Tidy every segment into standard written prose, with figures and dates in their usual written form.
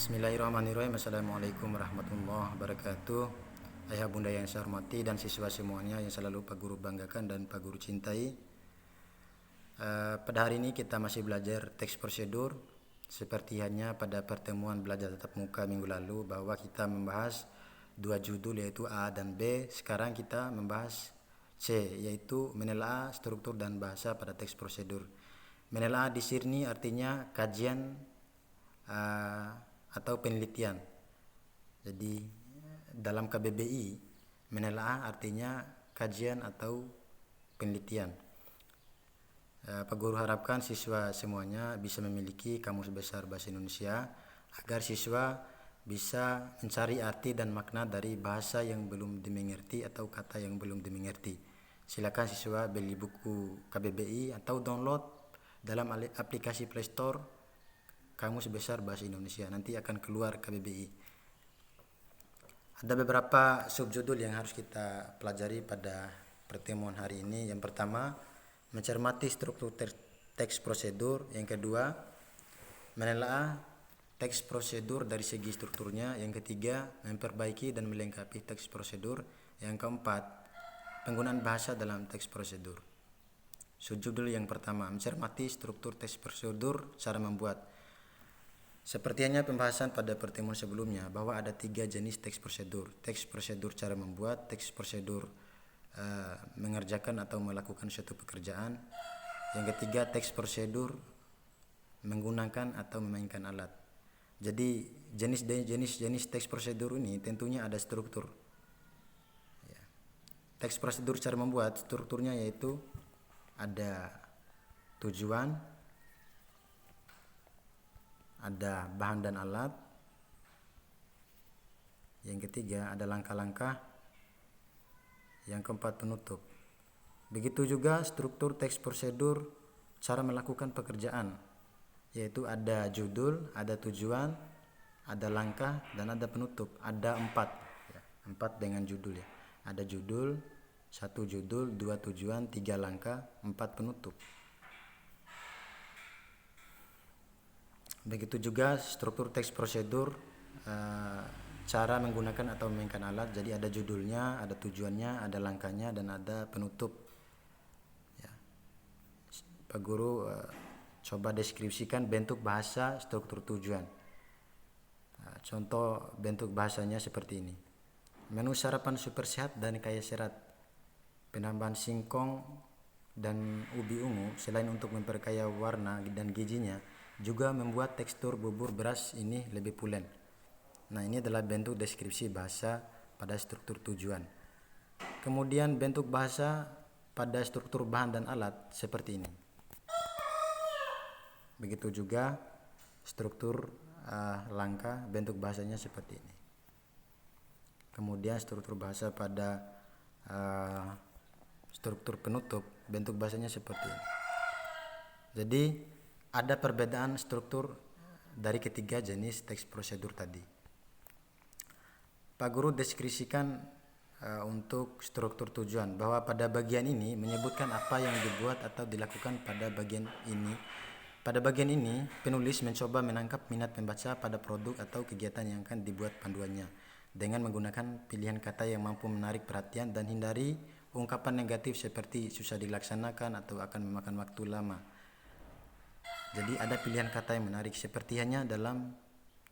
Bismillahirrahmanirrahim. Assalamualaikum warahmatullahi wabarakatuh. Ayah bunda yang saya hormati dan siswa semuanya yang selalu Pak Guru banggakan dan Pak Guru cintai. Pada hari ini kita masih belajar teks prosedur. Seperti hanya pada pertemuan belajar tatap muka minggu lalu bahwa kita membahas dua judul yaitu A dan B. Sekarang kita membahas C yaitu menelaah struktur dan bahasa pada teks prosedur. Menelaah di sini artinya kajian atau penelitian. Jadi dalam KBBI menelaah artinya kajian atau penelitian. Pak Guru harapkan siswa semuanya bisa memiliki kamus besar bahasa Indonesia agar siswa bisa mencari arti dan makna dari bahasa yang belum dimengerti atau kata yang belum dimengerti. Silakan siswa beli buku KBBI atau download dalam aplikasi Play Store Kamus Besar Bahasa Indonesia. Nanti akan keluar KBBI. Ada beberapa subjudul yang harus kita pelajari pada pertemuan hari ini. Yang pertama, mencermati struktur teks prosedur. Yang kedua, menelaah teks prosedur dari segi strukturnya. Yang ketiga, memperbaiki dan melengkapi teks prosedur. Yang keempat, penggunaan bahasa dalam teks prosedur. Subjudul yang pertama, mencermati struktur teks prosedur, cara membuat. Seperti hanya pembahasan pada pertemuan sebelumnya bahwa ada 3 jenis teks prosedur. Teks prosedur cara membuat, teks prosedur mengerjakan atau melakukan suatu pekerjaan. Yang ketiga, teks prosedur menggunakan atau memainkan alat. Jadi jenis teks prosedur ini tentunya ada struktur. Teks prosedur cara membuat strukturnya yaitu ada tujuan, ada bahan dan alat. Yang ketiga ada langkah-langkah. Yang keempat penutup. Begitu juga struktur teks prosedur cara melakukan pekerjaan, yaitu ada judul, ada tujuan, ada langkah, dan ada penutup. Ada 4 ya, 4 dengan judul ya. Ada judul, 1 judul, 2 tujuan, 3 langkah, 4 penutup. Begitu juga struktur teks prosedur cara menggunakan atau memainkan alat. Jadi ada judulnya, ada tujuannya, ada langkahnya, dan ada penutup ya. Pak Guru coba deskripsikan bentuk bahasa struktur tujuan. Contoh bentuk bahasanya seperti ini. Menu sarapan super sehat dan kaya serat. Penambahan singkong dan ubi ungu selain untuk memperkaya warna dan gizinya juga membuat tekstur bubur beras ini lebih pulen. Nah, ini adalah bentuk deskripsi bahasa pada struktur tujuan. Kemudian bentuk bahasa pada struktur bahan dan alat seperti ini. Begitu juga struktur langkah, bentuk bahasanya seperti ini. Kemudian struktur bahasa pada struktur penutup, bentuk bahasanya seperti ini. Jadi ada perbedaan struktur dari ketiga jenis teks prosedur tadi. Pak Guru deskripsikan untuk struktur tujuan bahwa pada bagian ini menyebutkan apa yang dibuat atau dilakukan pada bagian ini. Pada bagian ini, penulis mencoba menangkap minat pembaca pada produk atau kegiatan yang akan dibuat panduannya dengan menggunakan pilihan kata yang mampu menarik perhatian dan hindari ungkapan negatif seperti susah dilaksanakan atau akan memakan waktu lama. Jadi ada pilihan kata yang menarik seperti hanya dalam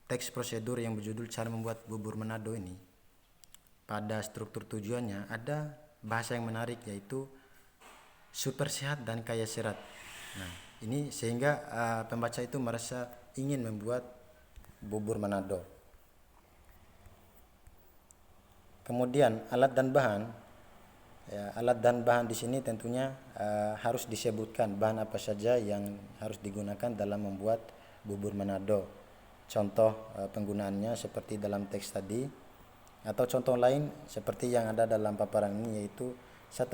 teks prosedur yang berjudul cara membuat bubur Manado ini. Pada struktur tujuannya ada bahasa yang menarik yaitu super sehat dan kaya serat. Nah, ini sehingga pembaca itu merasa ingin membuat bubur Manado. Kemudian alat dan bahan. Ya, alat dan bahan di sini tentunya harus disebutkan bahan apa saja yang harus digunakan dalam membuat bubur Manado. Contoh penggunaannya seperti dalam teks tadi, atau contoh lain seperti yang ada dalam paparan ini yaitu 1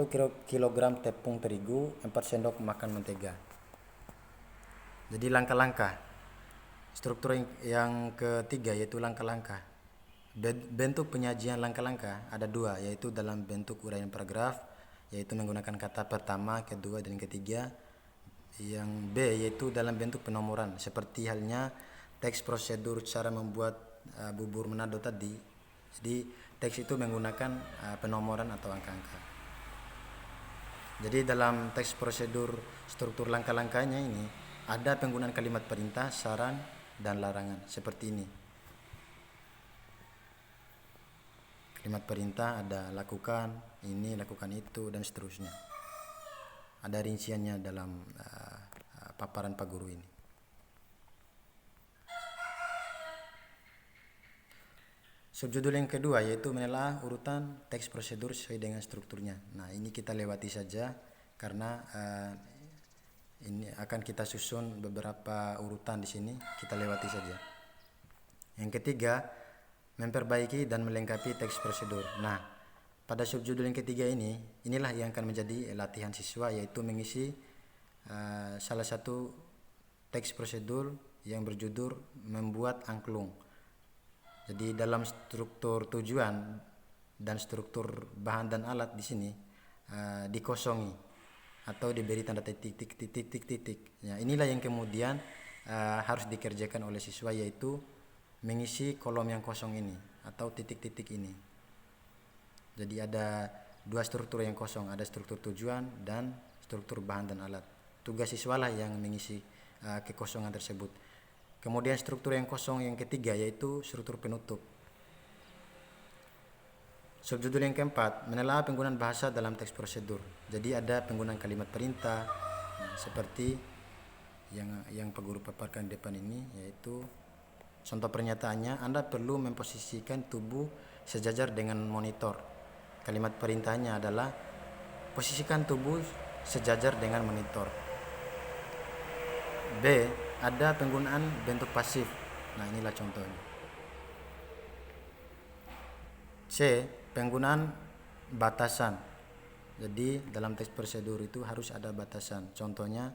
kg tepung terigu, 4 sendok makan mentega. Jadi langkah-langkah. Struktur yang ketiga yaitu langkah-langkah. Bentuk penyajian langkah-langkah ada 2, yaitu dalam bentuk uraian paragraf, yaitu menggunakan kata pertama, kedua, dan ketiga. Yang B yaitu dalam bentuk penomoran, seperti halnya teks prosedur cara membuat bubur Manado tadi. Jadi teks itu menggunakan penomoran atau angka-angka. Jadi dalam teks prosedur struktur langkah-langkahnya ini ada penggunaan kalimat perintah, saran, dan larangan seperti ini. Kalimat perintah ada lakukan ini, lakukan itu, dan seterusnya. Ada rinciannya dalam paparan Pak Guru ini. Subjudul yang kedua yaitu menelaah urutan teks prosedur sesuai dengan strukturnya. Nah, ini kita lewati saja karena ini akan kita susun beberapa urutan di sini, kita lewati saja. Yang ketiga, memperbaiki dan melengkapi teks prosedur. Nah, pada subjudul yang ketiga ini, inilah yang akan menjadi latihan siswa, yaitu mengisi salah satu teks prosedur yang berjudul membuat angklung. Jadi dalam struktur tujuan dan struktur bahan dan alat di sini dikosongi atau diberi tanda titik. Ya, inilah yang kemudian harus dikerjakan oleh siswa, yaitu mengisi kolom yang kosong ini atau titik-titik ini. Jadi ada dua struktur yang kosong, ada struktur tujuan dan struktur bahan dan alat. Tugas siswa lah yang mengisi kekosongan tersebut. Kemudian struktur yang kosong yang ketiga yaitu struktur penutup. Subjudul yang keempat, menelaah penggunaan bahasa dalam teks prosedur. Jadi ada penggunaan kalimat perintah, seperti yang Pak Guru paparkan di depan ini, yaitu contoh pernyataannya, Anda perlu memposisikan tubuh sejajar dengan monitor. Kalimat perintahnya adalah posisikan tubuh sejajar dengan monitor. B, ada penggunaan bentuk pasif. Nah, inilah contohnya. C, penggunaan batasan. Jadi dalam teks prosedur itu harus ada batasan. Contohnya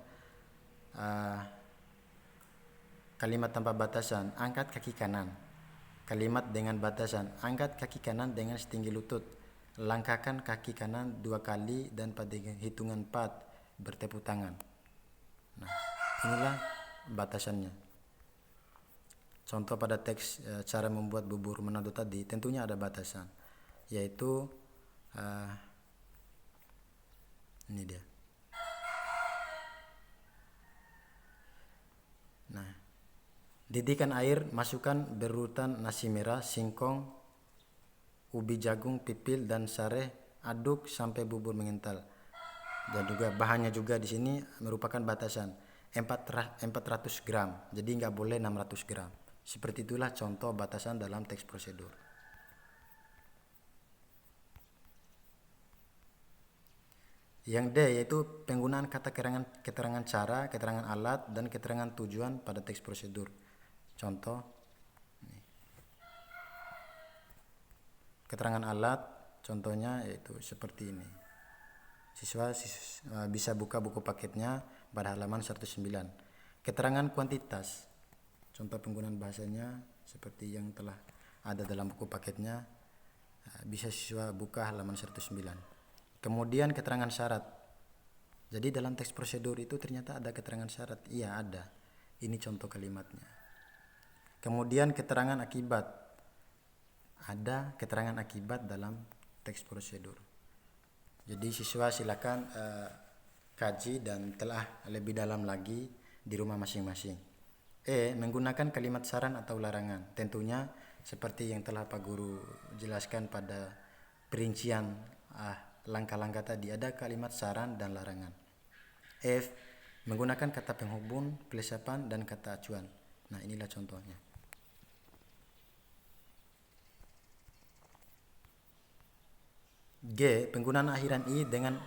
kalimat tanpa batasan, angkat kaki kanan. Kalimat dengan batasan, angkat kaki kanan dengan setinggi lutut. Langkahkan kaki kanan 2 kali dan pada hitungan 4 bertepuk tangan. Nah, inilah batasannya. Contoh pada teks cara membuat bubur Manado tadi tentunya ada batasan, yaitu ini dia. Nah, didihkan air, masukkan berurutan nasi merah, singkong, ubi jagung, pipil, dan sareh, aduk sampai bubur mengental. Dan juga bahannya juga di sini merupakan batasan 400 gram, jadi nggak boleh 600 gram. Seperti itulah contoh batasan dalam teks prosedur. Yang D yaitu penggunaan kata keterangan cara, keterangan alat, dan keterangan tujuan pada teks prosedur. Contoh, keterangan alat, contohnya yaitu seperti ini. Siswa bisa buka buku paketnya pada halaman 109. Keterangan kuantitas, contoh penggunaan bahasanya seperti yang telah ada dalam buku paketnya, bisa siswa buka halaman 109. Kemudian keterangan syarat. Jadi dalam teks prosedur itu ternyata ada keterangan syarat. Iya, ada. Ini contoh kalimatnya. Kemudian keterangan akibat. Ada keterangan akibat dalam teks prosedur. Jadi siswa silakan kaji dan telah lebih dalam lagi di rumah masing-masing. E, menggunakan kalimat saran atau larangan. Tentunya seperti yang telah Pak Guru jelaskan pada perincian langkah-langkah tadi, ada kalimat saran dan larangan. F, menggunakan kata penghubung, pelesapan, dan kata acuan. Nah, inilah contohnya. G, penggunaan akhiran i dengan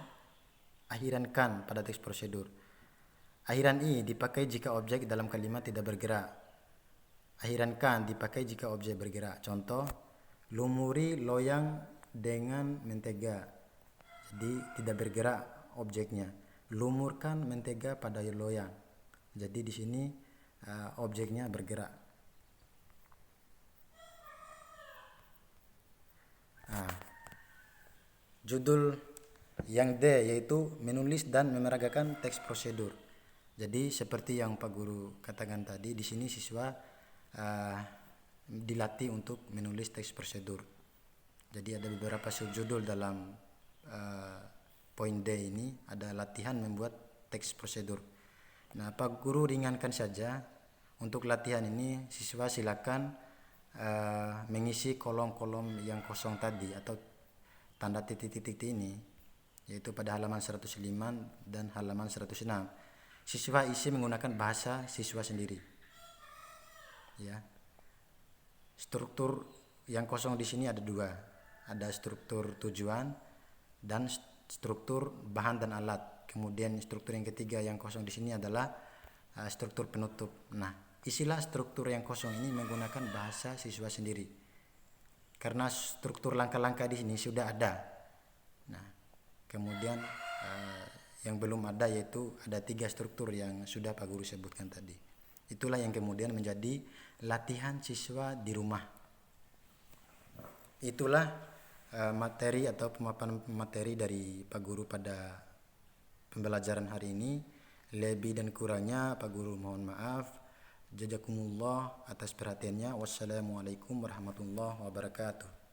akhiran kan pada teks prosedur. Akhiran i dipakai jika objek dalam kalimat tidak bergerak. Akhiran kan dipakai jika objek bergerak. Contoh, lumuri loyang dengan mentega. Jadi tidak bergerak objeknya. Lumurkan mentega pada loyang. Jadi di sini objeknya bergerak. Judul yang D yaitu menulis dan memeragakan teks prosedur. Jadi seperti yang Pak Guru katakan tadi, di sini siswa dilatih untuk menulis teks prosedur. Jadi ada beberapa subjudul dalam poin D ini, ada latihan membuat teks prosedur. Nah, Pak Guru ringankan saja. Untuk latihan ini siswa silakan mengisi kolom-kolom yang kosong tadi atau tanda titik-titik ini, yaitu pada halaman 105 dan halaman 106. Siswa isi menggunakan bahasa siswa sendiri. Ya. Struktur yang kosong di sini ada dua. Ada struktur tujuan dan struktur bahan dan alat. Kemudian struktur yang ketiga yang kosong di sini adalah struktur penutup. Nah, isilah struktur yang kosong ini menggunakan bahasa siswa sendiri. Karena struktur langkah-langkah di sini sudah ada. Nah, kemudian yang belum ada yaitu ada 3 struktur yang sudah Pak Guru sebutkan tadi. Itulah yang kemudian menjadi latihan siswa di rumah. Itulah materi atau pemaparan materi dari Pak Guru pada pembelajaran hari ini. Lebih dan kurangnya Pak Guru mohon maaf. Jazakumullah atas perhatiannya. Wassalamualaikum warahmatullahi wabarakatuh.